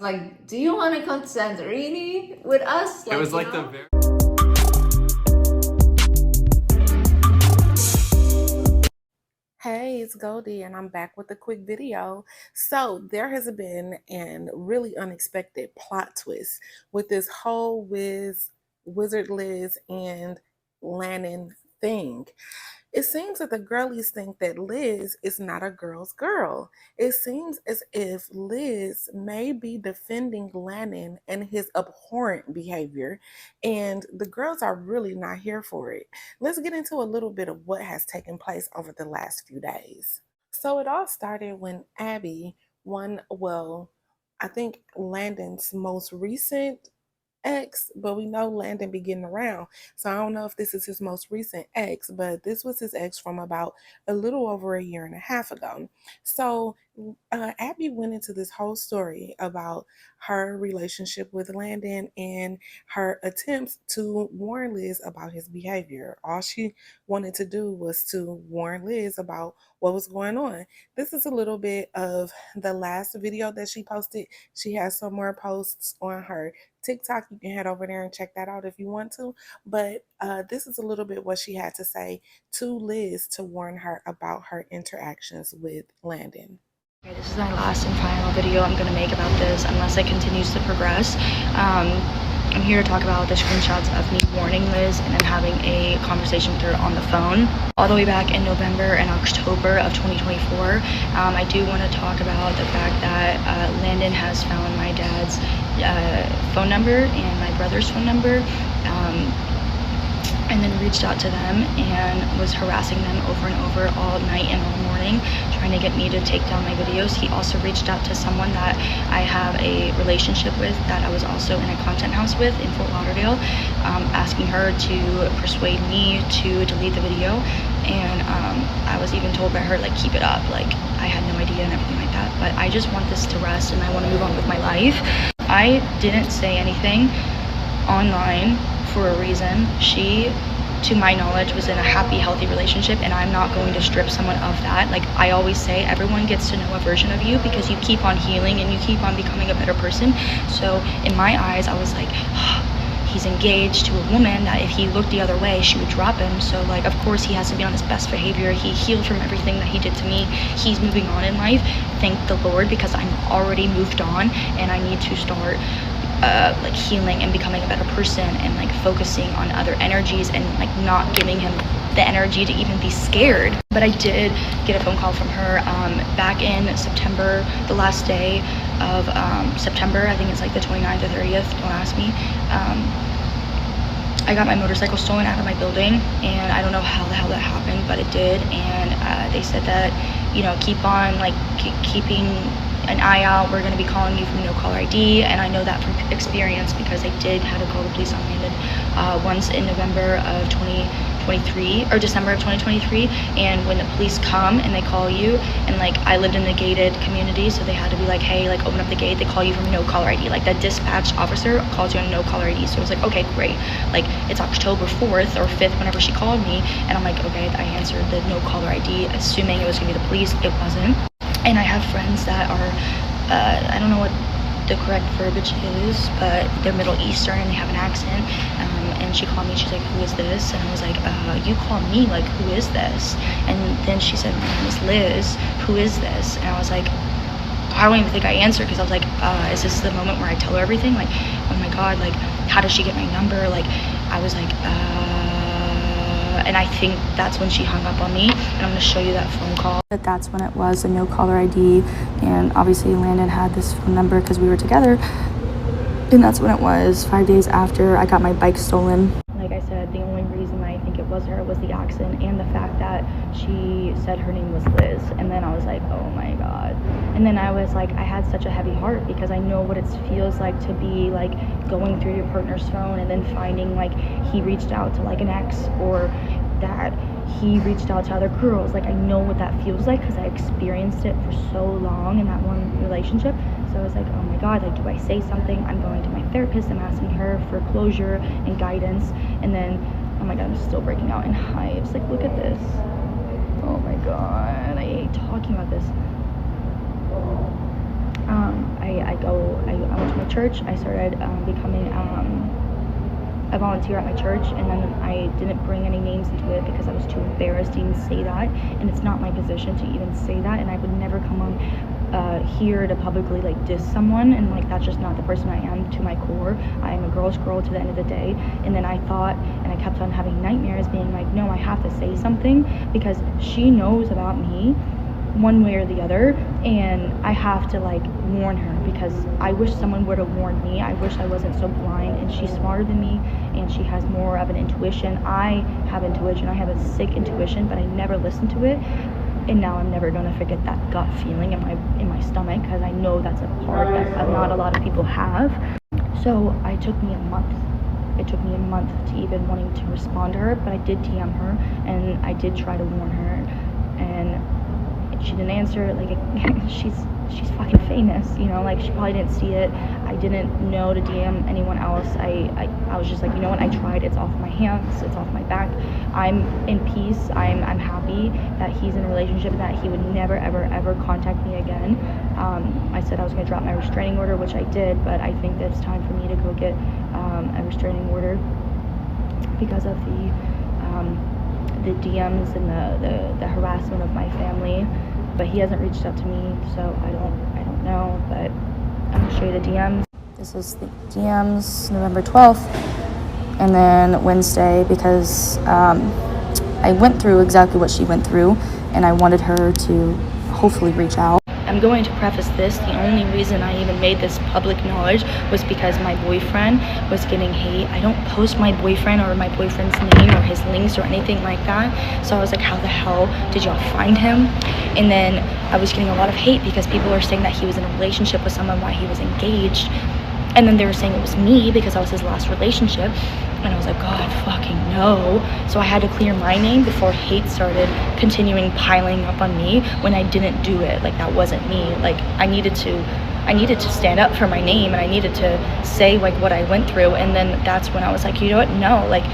Like, do you want to come to Santorini with us? It was like the very... Hey, it's Goldie, and I'm back with a quick video. So there has been an really unexpected plot twist with this whole WizardLiz and Lannon thing. It seems that the girlies think that Liz is not a girl's girl. It seems as if Liz may be defending Lannon and his abhorrent behavior, and the girls are really not here for it. Let's get into a little bit of what has taken place over the last few days. So it all started when Abby, I think Landon's most recent ex, but we know Landon be getting around. So I don't know if this is his most recent ex, but this was his ex from about a little over a year and a half ago. So Abby went into this whole story about her relationship with Landon and her attempts to warn Liz about his behavior. All she wanted to do was to warn Liz about what was going on. This is a little bit of the last video that she posted. She has some more posts on her TikTok. You can head over there and check that out if you want to. But this is a little bit what she had to say to Liz to warn her about her interactions with Landon. Okay, this is my last and final video I'm going to make about this unless it continues to progress. I'm here to talk about the screenshots of me warning Liz and then having a conversation with her on the phone all the way back in November and October of 2024. I do want to talk about the fact that Landon has found my dad's phone number and my brother's phone number, and then reached out to them and was harassing them over and over all night and all morning, trying to get me to take down my videos. He also reached out to someone that I have a relationship with that I was also in a content house with in Fort Lauderdale, asking her to persuade me to delete the video. And I was even told by her, like, keep it up. Like, I had no idea and everything like that. But I just want this to rest and I want to move on with my life. I didn't say anything online for a reason. She, to my knowledge, was in a happy, healthy relationship, and I'm not going to strip someone of that. Like I always say, everyone gets to know a version of you because you keep on healing and you keep on becoming a better person. So in my eyes, I was like, he's engaged to a woman that if he looked the other way, she would drop him. So like, of course he has to be on his best behavior. He healed from everything that he did to me. He's moving on in life, thank the Lord, because I'm already moved on and I need to start like healing and becoming a better person and like focusing on other energies and like not giving him the energy to even be scared. But I did get a phone call from her back in September, the last day of September. I think it's like the 29th or 30th, don't ask me. I got my motorcycle stolen out of my building, and I don't know how the hell that happened, but it did. And they said that, you know, keep on like keeping an eye out. We're going to be calling you from no caller ID, and I know that from experience because I did have to call the police on Landon once in November of 2023 or December of 2023. And when the police come and they call you, and like I lived in a gated community, so they had to be like, hey, like open up the gate. They call you from no caller ID. Like that dispatch officer calls you on no caller ID. So I was like, okay, great. Like it's October 4th or 5th whenever she called me, and I'm like, okay. I answered the no caller ID assuming it was gonna be the police. It wasn't. And I have friends that are, I don't know what the correct verbiage is, but they're Middle Eastern and they have an accent. And she called me, she's like, who is this? And I was like, you called me, like, who is this? And then she said, my name is Liz, who is this? And I was like, I don't even think I answered because I was like, is this the moment where I tell her everything? Like, oh my God, like, how does she get my number? Like, I was like, and I think that's when she hung up on me, and I'm going to show you that phone call. That's when it was a no caller ID, and obviously Landon had this phone number because we were together, and that's when it was 5 days after I got my bike stolen. Like I said, the only reason I think it was her was the accent and the fact that she said her name was Liz, and then I was like, oh my God. And then I was like, I had such a heavy heart because I know what it feels like to be like going through your partner's phone and then finding like he reached out to like an ex, or that he reached out to other girls. Like I know what that feels like because I experienced it for so long in that one relationship. So I was like, oh my God, like, do I say something? I'm going to my therapist, I'm asking her for closure and guidance, and then, oh my God, I'm still breaking out in hives. Like, look at this. Oh my God, I hate talking about this. I went to my church. I started becoming a volunteer at my church, and then I didn't bring any names into it because I was too embarrassed to even say that, and it's not my position to even say that, and I would never come on here to publicly like diss someone, and like that's just not the person I am to my core. I am a girl's girl to the end of the day. And then I thought, and I kept on having nightmares being like, no, I have to say something because she knows about me one way or the other, and I have to like warn her because I wish someone would have warned me. I wish I wasn't so blind, and she's smarter than me and she has more of an intuition. I have intuition. I have a sick intuition, but I never listen to it. And now I'm never going to forget that gut feeling in my stomach, because I know that's a part that not a lot of people have. So it took me a month to even wanting to respond to her, but I did DM her and I did try to warn her, and she didn't answer. Like, she's fucking famous, you know, like she probably didn't see it. I didn't know to DM anyone else. I was just like, you know what, I tried. It's off my hands, it's off my back. I'm in peace. I'm happy that he's in a relationship and that he would never ever contact me again. I said I was going to drop my restraining order, which I did, but I think that it's time for me to go get a restraining order because of the DMs and the harassment of my family. But he hasn't reached out to me, so I don't know, but I'm gonna show you the DMs. This is the DMs, November 12th, and then Wednesday, because I went through exactly what she went through, and I wanted her to hopefully reach out. I'm going to preface this, the only reason I even made this public knowledge was because my boyfriend was getting hate. I don't post my boyfriend or my boyfriend's name or his links or anything like that. So I was like, how the hell did y'all find him? And then I was getting a lot of hate because people are saying that he was in a relationship with someone while he was engaged. And then they were saying it was me because I was his last relationship. And I was like, God fucking no. So I had to clear my name before hate started continuing piling up on me when I didn't do it. Like, that wasn't me. Like, I needed to stand up for my name, and I needed to say like what I went through. And then that's when I was like, you know what, no, like,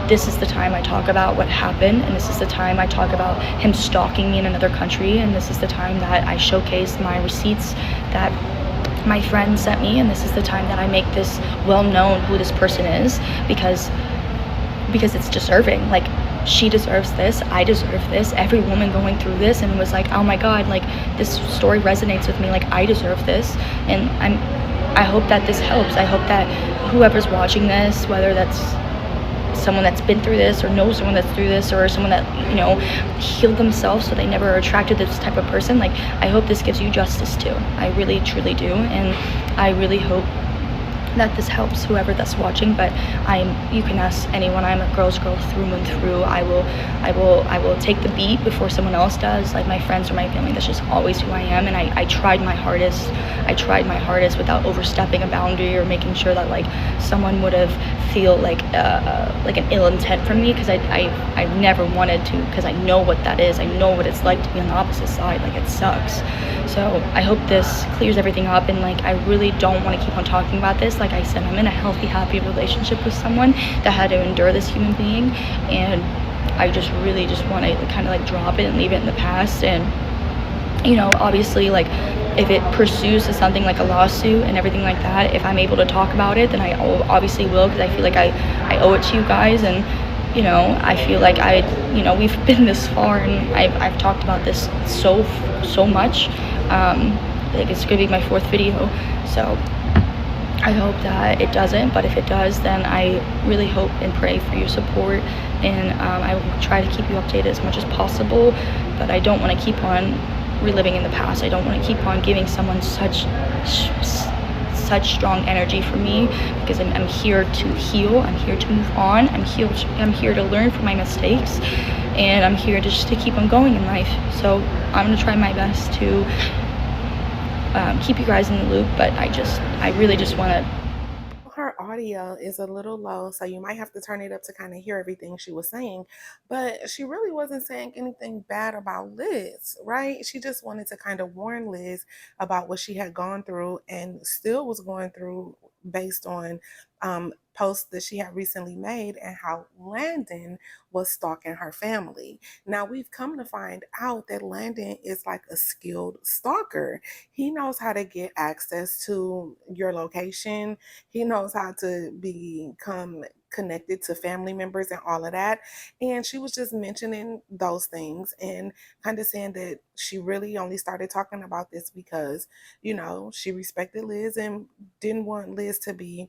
this is the time I talk about what happened, and this is the time I talk about him stalking me in another country, and this is the time that I showcase my receipts that my friend sent me, and this is the time that I make this well known who this person is, because it's deserving. Like, she deserves this, I deserve this, every woman going through this, and it was like, oh my God, like, this story resonates with me, like, I deserve this. And I hope that this helps. I hope that whoever's watching this, whether that's someone that's been through this or knows someone that's through this, or someone that, you know, healed themselves so they never attracted this type of person, like, I hope this gives you justice too. I really truly do, and I really hope that this helps whoever that's watching. But you can ask anyone. I'm a girl's girl through and through. I will take the beat before someone else does, like my friends or my family. That's just always who I am, and I tried my hardest. I tried my hardest without overstepping a boundary or making sure that like someone would have feel like an ill intent from me, because I never wanted to, because I know what that is. I know what it's like to be on the opposite side. Like, it sucks. So I hope this clears everything up, and like, I really don't want to keep on talking about this. Like I said, I'm in a healthy, happy relationship with someone that had to endure this human being, and I just really just want to kind of like drop it and leave it in the past. And, you know, obviously, like, if it pursues to something like a lawsuit and everything like that, if I'm able to talk about it, then I obviously will, because I feel like I owe it to you guys. And, you know, I feel like we've been this far, and I've talked about this so much. Like, it's gonna be my 4th video, so I hope that it doesn't, but if it does, then I really hope and pray for your support, and I will try to keep you updated as much as possible. But I don't want to keep on reliving in the past. I don't want to keep on giving someone such strong energy for me, because I'm here to heal. I'm here to move on. I'm here to learn from my mistakes, and I'm here just to keep on going in life. So I'm gonna try my best to keep you guys in the loop, but I really just want to. Her audio is a little low, so you might have to turn it up to kind of hear everything she was saying. But she really wasn't saying anything bad about Liz, right? She just wanted to kind of warn Liz about what she had gone through and still was going through based on posts that she had recently made and how Landon was stalking her family. Now we've come to find out that Landon is like a skilled stalker. He knows how to get access to your location. He knows how to become connected to family members and all of that. And she was just mentioning those things and kind of saying that she really only started talking about this because, she respected Liz and didn't want Liz to be,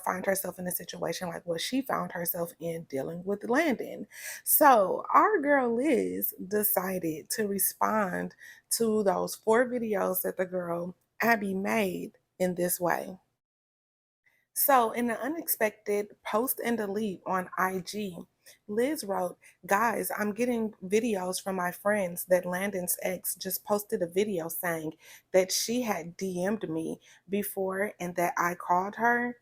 find herself in a situation like what she found herself in dealing with Landon. So our girl Liz decided to respond to those 4 videos that the girl Abby made in this way. So, in an unexpected post and delete on IG, Liz wrote, "Guys, I'm getting videos from my friends that Landon's ex just posted a video saying that she had DM'd me before and that I called her.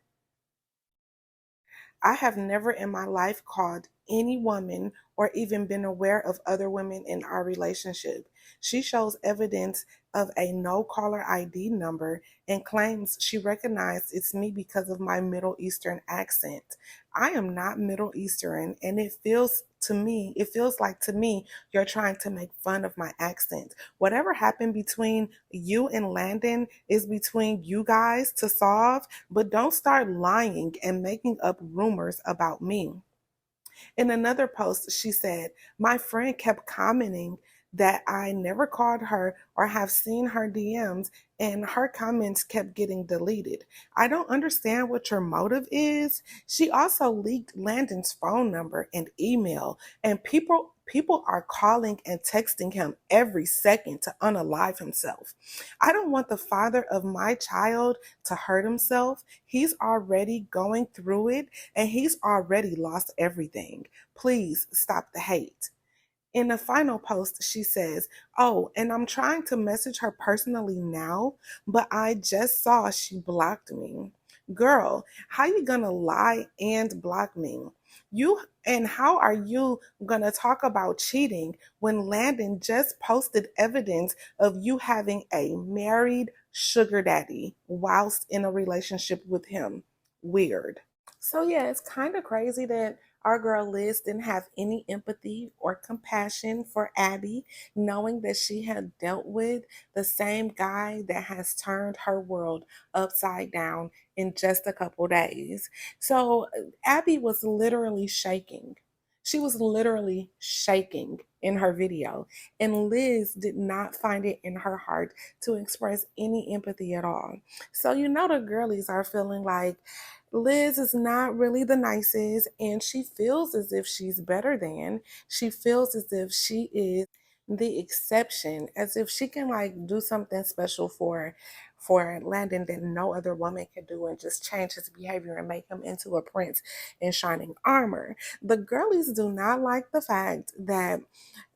I have never in my life called any woman or even been aware of other women in our relationship. She shows evidence of a no caller ID number and claims she recognized it's me because of my Middle Eastern accent. I am not Middle Eastern, and it feels like to me you're trying to make fun of my accent. Whatever happened between you and Landon is between you guys to solve, but don't start lying and making up rumors about me." In another post, she said, "My friend kept commenting that I never called her or have seen her DMs, and her comments kept getting deleted. I don't understand what your motive is." She also leaked Landon's phone number and email, and people are calling and texting him every second to unalive himself. "I don't want the father of my child to hurt himself. He's already going through it and he's already lost everything. Please stop the hate." In the final post, she says, "Oh, and I'm trying to message her personally now, but I just saw she blocked me." Girl, how you gonna lie and block me? How are you gonna talk about cheating when Landon just posted evidence of you having a married sugar daddy whilst in a relationship with him? Weird. So yeah, it's kind of crazy that our girl Liz didn't have any empathy or compassion for Abby, knowing that she had dealt with the same guy that has turned her world upside down in just a couple days. So Abby was literally shaking. She was literally shaking in her video, and Liz did not find it in her heart to express any empathy at all. So the girlies are feeling like Liz is not really the nicest, and she feels as if she's better than. She feels as if she is the exception, as if she can like do something special for Landon that no other woman can do and just change his behavior and make him into a prince in shining armor. The girlies do not like the fact that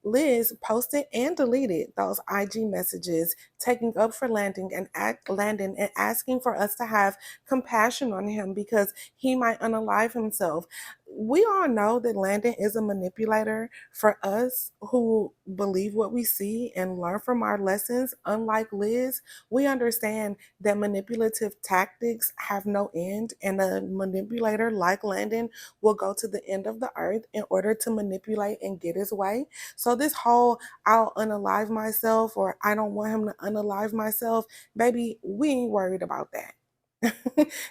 Liz posted and deleted those IG messages taking up for Landon and asking for us to have compassion on him because he might unalive himself. We all know that Landon is a manipulator. For us who believe what we see and learn from our lessons, unlike Liz, we understand that manipulative tactics have no end, and a manipulator like Landon will go to the end of the earth in order to manipulate and get his way. So this whole "I'll unalive myself" or "I don't want him to unalive myself," baby, we ain't worried about that.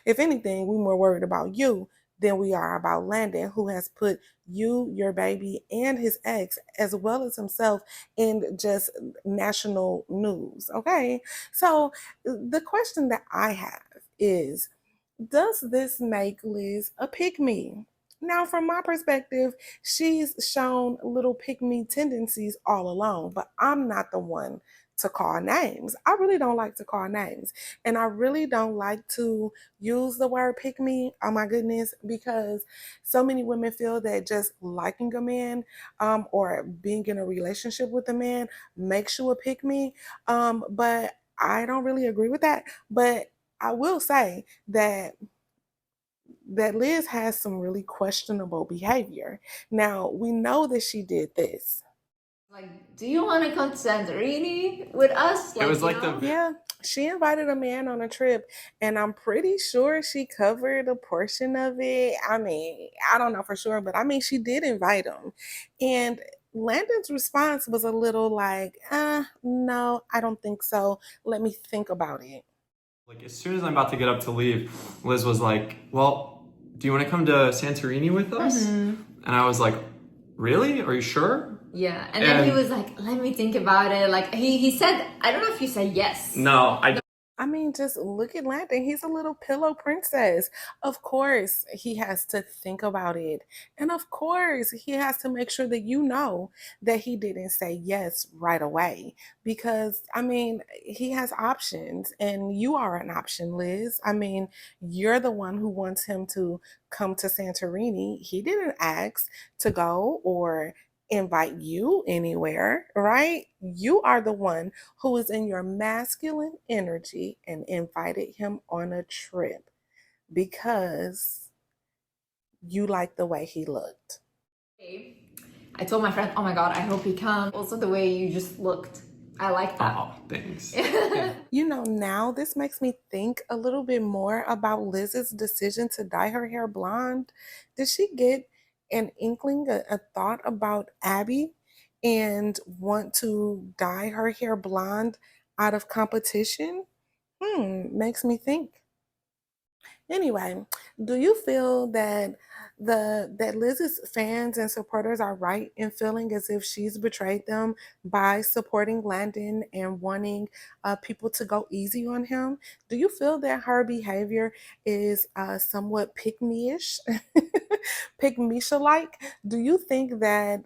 If anything, we're more worried about you than we are about Landon, who has put you, your baby, and his ex, as well as himself, in just national news. Okay. So the question that I have is, does this make Liz a pick me? Now, from my perspective, she's shown little pick me tendencies all along, but I'm not the one to call names. I really don't like to call names. And I really don't like to use the word pick me, oh my goodness, because so many women feel that just liking a man or being in a relationship with a man makes you a pick me. But I don't really agree with that. But I will say that Liz has some really questionable behavior. Now, we know that she did this. Like, do you want to come to Santorini with us? It was like the Yeah, She invited a man on a trip, and I'm pretty sure she covered a portion of it. I mean, I don't know for sure, but I mean, she did invite him. And Landon's response was a little like, no, I don't think so. Let me think about it. Like, as soon as I'm about to get up to leave, Liz was like, well, do you want to come to Santorini with us? And I was like, really? Are you sure? Yeah, and then he was like, let me think about it. Like, he said, I don't know if you said yes. No, I mean, just look at Landon. He's a little pillow princess. Of course, he has to think about it. And of course, he has to make sure that you know that he didn't say yes right away. Because, I mean, he has options, and you are an option, Liz. I mean, you're the one who wants him to come to Santorini. He didn't ask to go or invite you anywhere, right? You are the one who is in your masculine energy and invited him on a trip because you like the way he looked. I told my friend, oh my God, I hope he comes. Also, the way you just looked. I like that. Oh, thanks. You know, now this makes me think a little bit more about Liz's decision to dye her hair blonde. Did she get an inkling, a thought about Abby and want to dye her hair blonde out of competition? Makes me think. Anyway, do you feel that that Liz's fans and supporters are right in feeling as if she's betrayed them by supporting Landon and wanting people to go easy on him? Do you feel that her behavior is somewhat pick-me-ish, pick-misha like? Do you think that?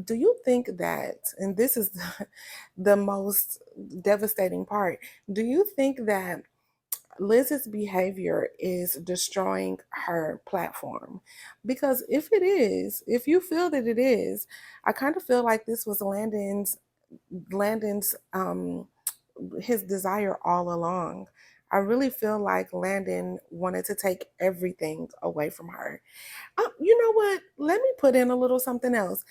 Do you think that? And this is the most devastating part. Do you think that Liz's behavior is destroying her platform? Because if it is, if you feel that it is, I kind of feel like this was Landon's his desire all along. I really feel like Landon wanted to take everything away from her. You know what? Let me put in a little something else.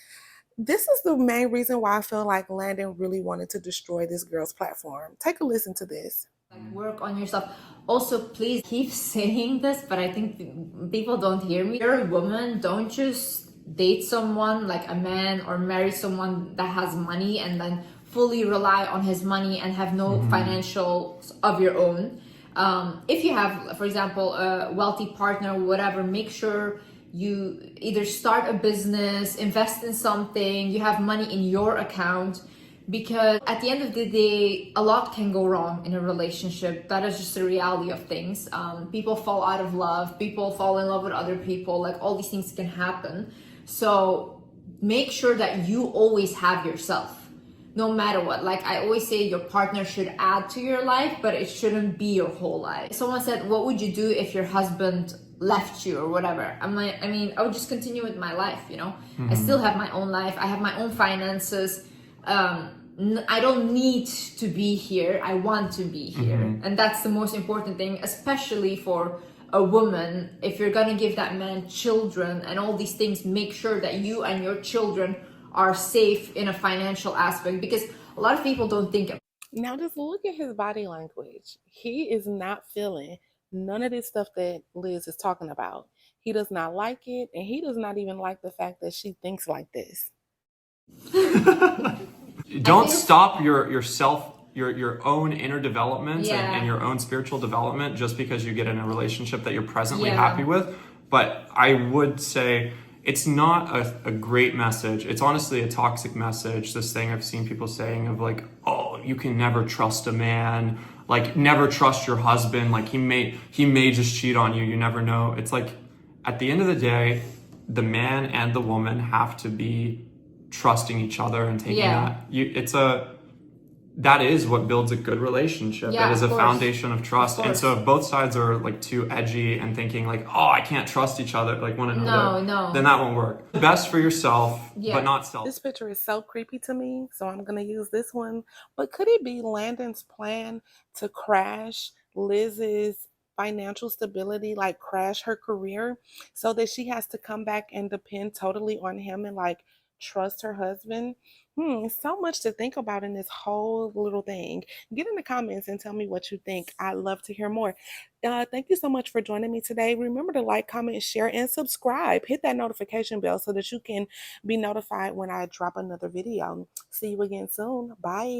This is the main reason why I feel like Landon really wanted to destroy this girl's platform. Take a listen to this. Like, work on yourself. Also, please keep saying this, but I think people don't hear me. You're a woman, don't just date someone like a man or marry someone that has money and then fully rely on his money and have no financials of your own. If you have, for example, a wealthy partner or whatever, make sure you either start a business, invest in something, you have money in your account, because at the end of the day, a lot can go wrong in a relationship. That is just the reality of things. People fall out of love, people fall in love with other people, like all these things can happen. So make sure that you always have yourself, no matter what. Like I always say, your partner should add to your life, but it shouldn't be your whole life. Someone said, what would you do if your husband left you or whatever? I'm like, I mean, I would just continue with my life, you know? I still have my own life, I have my own finances. I don't need to be here, I want to be here. And that's the most important thing, especially for a woman. If you're gonna give that man children and all these things, make sure that you and your children are safe in a financial aspect, because a lot of people don't think of. Now just look at his body language. He is not feeling none of this stuff that Liz is talking about. He does not like it, and he does not even like the fact that she thinks like this. Don't stop your own inner development Yeah. and your own spiritual development just because you get in a relationship that you're presently happy with. But I would say it's not a great message. It's honestly a toxic message. This thing I've seen people saying of like, oh, you can never trust a man, like never trust your husband, like he may just cheat on you, you never know. It's like, at the end of the day, the man and the woman have to be trusting each other and taking that is what builds a good relationship. Yeah, it is of a course. foundation of trust. Of And so if both sides are like too edgy and thinking like, oh, I can't trust each other, like one another, No. then that won't work. Best for yourself, Yeah. but not self. This picture is so creepy to me, so I'm going to use this one. But could it be Landon's plan to crash Liz's financial stability, like crash her career, so that she has to come back and depend totally on him and like trust her husband? So much to think about in this whole little thing. Get in the comments and tell me what you think. I'd love to hear more. Thank you so much for joining me today. Remember to like, comment, share, and subscribe. Hit that notification bell so that you can be notified when I drop another video. See you again soon. Bye.